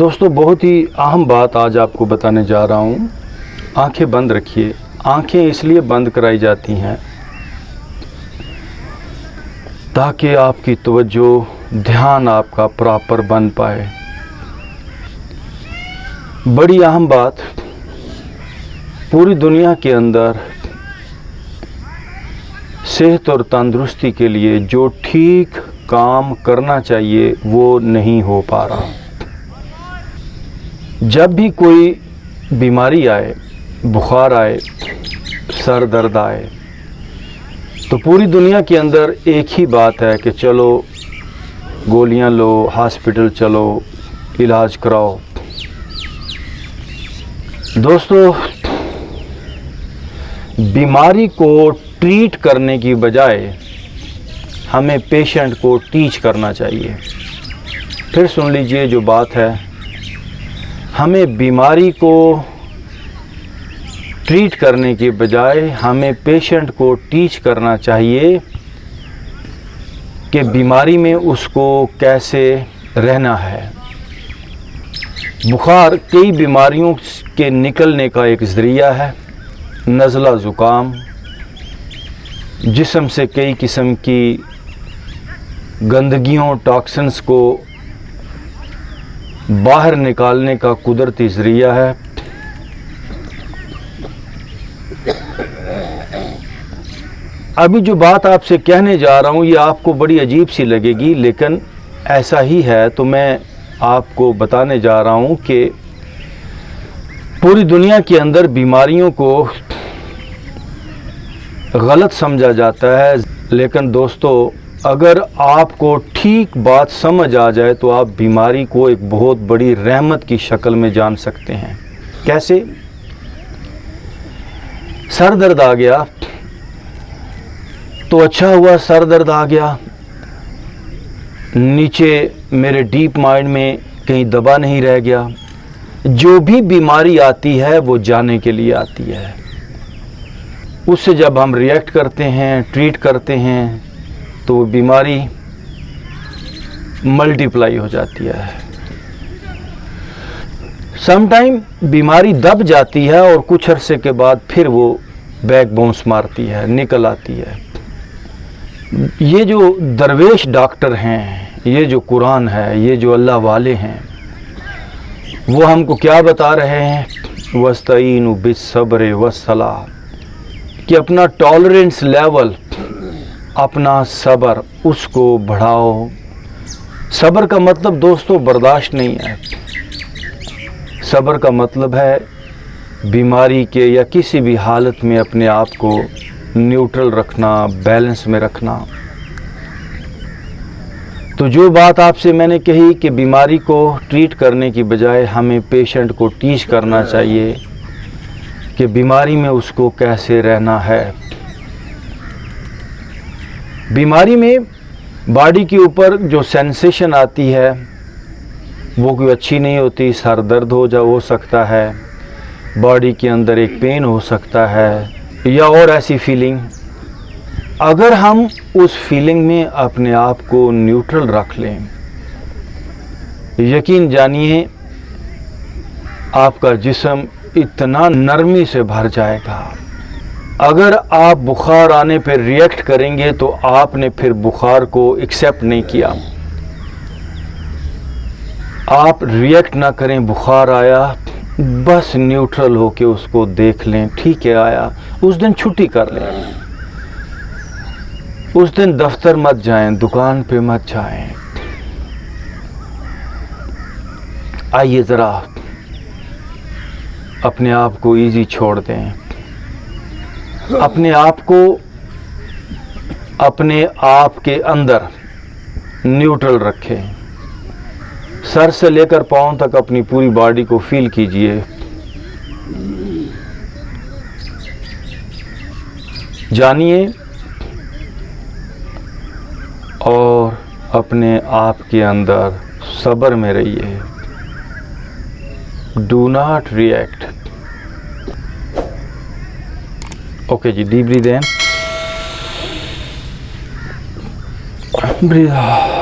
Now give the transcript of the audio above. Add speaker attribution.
Speaker 1: दोस्तों, बहुत ही अहम बात आज आपको बताने जा रहा हूँ। आंखें बंद रखिए। आंखें इसलिए बंद कराई जाती हैं ताकि आपकी तवज्जो, ध्यान आपका प्रॉपर बन पाए। बड़ी अहम बात, पूरी दुनिया के अंदर सेहत और तंदुरुस्ती के लिए जो ठीक काम करना चाहिए वो नहीं हो पा रहा। जब भी कोई बीमारी आए, बुखार आए, सर दर्द आए, तो पूरी दुनिया के अंदर एक ही बात है कि चलो गोलियां लो, हॉस्पिटल चलो, इलाज कराओ। दोस्तों, बीमारी को ट्रीट करने की बजाय हमें पेशेंट को टीच करना चाहिए। फिर सुन लीजिए जो बात है, हमें बीमारी को ट्रीट करने के बजाय हमें पेशेंट को टीच करना चाहिए कि बीमारी में उसको कैसे रहना है। बुखार कई बीमारियों के निकलने का एक ज़रिया है। नज़ला ज़ुकाम, जिस्म से कई किस्म की गंदगियों, टॉक्सिन्स को बाहर निकालने का कुदरती ज़रिया है। अभी जो बात आपसे कहने जा रहा हूँ ये आपको बड़ी अजीब सी लगेगी, लेकिन ऐसा ही है। तो मैं आपको बताने जा रहा हूँ कि पूरी दुनिया के अंदर बीमारियों को गलत समझा जाता है, लेकिन दोस्तों अगर आपको ठीक बात समझ आ जाए तो आप बीमारी को एक बहुत बड़ी रहमत की शक्ल में जान सकते हैं। कैसे? सर दर्द आ गया तो अच्छा हुआ, सर दर्द आ गया, नीचे मेरे डीप माइंड में कहीं दबा नहीं रह गया। जो भी बीमारी आती है वो जाने के लिए आती है। उससे जब हम रिएक्ट करते हैं, ट्रीट करते हैं, तो वो बीमारी मल्टीप्लाई हो जाती है। समटाइम बीमारी दब जाती है और कुछ अरसे के बाद फिर वो बैक बाउंस मारती है, निकल आती है। ये जो दरवेश डॉक्टर हैं, ये जो कुरान है, ये जो अल्लाह वाले हैं, वो हमको क्या बता रहे हैं? वस्तईनु बिस्सब्र वस्सलाह, कि अपना टॉलरेंस लेवल, अपना सब्र, उसको बढ़ाओ। सब्र का मतलब दोस्तों बर्दाश्त नहीं है। सब्र का मतलब है बीमारी के या किसी भी हालत में अपने आप को न्यूट्रल रखना, बैलेंस में रखना। तो जो बात आपसे मैंने कही कि बीमारी को ट्रीट करने की बजाय हमें पेशेंट को टीच करना चाहिए कि बीमारी में उसको कैसे रहना है। बीमारी में बॉडी के ऊपर जो सेंसेशन आती है वो कोई अच्छी नहीं होती। सर दर्द हो सकता है, बॉडी के अंदर एक पेन हो सकता है या और ऐसी फीलिंग। अगर हम उस फीलिंग में अपने आप को न्यूट्रल रख लें, यकीन जानिए आपका जिस्म इतना नरमी से भर जाएगा। अगर आप बुखार आने पर रिएक्ट करेंगे तो आपने फिर बुखार को एक्सेप्ट नहीं किया। आप रिएक्ट ना करें, बुखार आया, बस न्यूट्रल होके उसको देख लें, ठीक है आया, उस दिन छुट्टी कर लें। उस दिन दफ्तर मत जाएं, दुकान पे मत जाएं। आइए ज़रा अपने आप को इजी छोड़ दें। अपने आप को अपने आप के अंदर न्यूट्रल रखें। सर से लेकर पांव तक अपनी पूरी बॉडी को फील कीजिए। जानिए और अपने आप के अंदर सब्र में रहिए। Do not react. ओके जी, deep breathe in, breathe out.